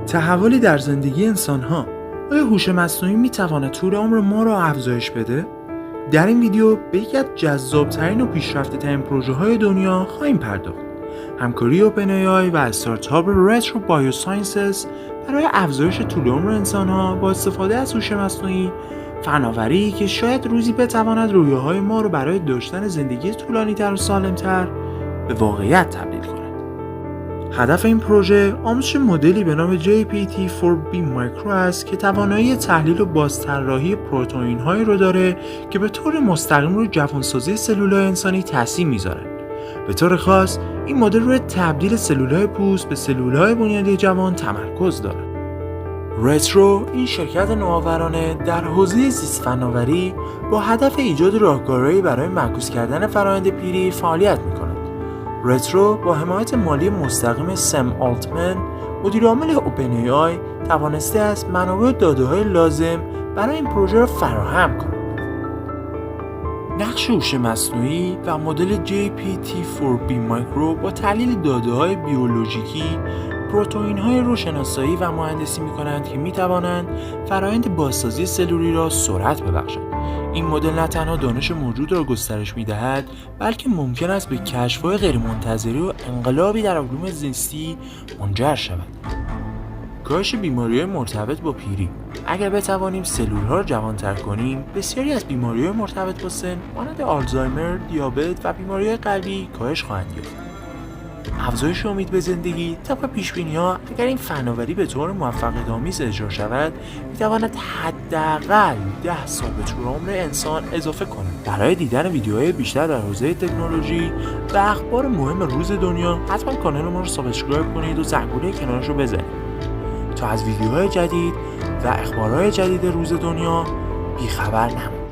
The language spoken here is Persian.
تحولی در زندگی انسان‌ها. آیا هوش مصنوعی می‌تواند طول عمر ما را افزایش بده؟ در این ویدیو به یکی از جذاب‌ترین و پیشرفته‌ترین پروژه‌های دنیا خواهیم پرداخت. همکاری اوپن AI و استارتاپ رترو بایوساینسز برای افزایش طول عمر انسان‌ها با استفاده از هوش مصنوعی، فناوری که شاید روزی بتواند رویاهای ما را برای داشتن زندگی طولانی‌تر و سالم‌تر به واقعیت تبدیل کند. هدف این پروژه آموزش مدلی به نام GPT-4B مایکرو است که توانایی تحلیل و بازطراحی پروتئین‌هایی رو داره که به طور مستقیم روی جوانسازی سلول‌های انسانی تاثیر میذارن. به طور خاص این مدل روی تبدیل سلول‌های پوست به سلول‌های بنیادی جوان تمرکز داره. رترو این شرکت نوآورانه در حوزه زیست فناوری با هدف ایجاد راهکارهایی برای معکوس کردن فرآیند پیری فعالیت می‌کند. رترو با حمایت مالی مستقیم سم آلتمن، مدیرعامل اوپن AI، توانسته است منابع و داده‌های لازم برای این پروژه را فراهم کند. نقش هوش مصنوعی و مدل GPT-4B مایکرو با تحلیل داده‌های بیولوژیکی، پروتئین‌های رو شناسایی و مهندسی می‌کنند که می‌توانند فرآیند بازسازی سلولی را سرعت ببخشند. این مدل نه تنها دانش موجود را گسترش می‌دهد، بلکه ممکن است به کشف‌های غیرمنتظره و انقلابی در علوم زیستی منجر شود. کاهش بیماری‌های مرتبط با پیری. اگر بتوانیم سلول‌ها را جوان‌تر کنیم، بسیاری از بیماری‌های مرتبط با سن، مانند آلزایمر، دیابت و بیماری‌های قلبی کاهش خواهند یافت. افزایش امید به زندگی. طبق پیش‌بینی‌ها، اگر این فناوری به طور موفقیت‌آمیز اجرا شود، می‌تواند حداقل 10 سال به طول عمر انسان اضافه کند. برای دیدن ویدیوهای بیشتر در حوزه تکنولوژی و اخبار مهم روز دنیا، حتما کانال ما رو سابسکرایب کنید و زنگوله کنارش رو بزنید تا از ویدیوهای جدید و اخبارهای جدید روز دنیا بیخبر نمونید.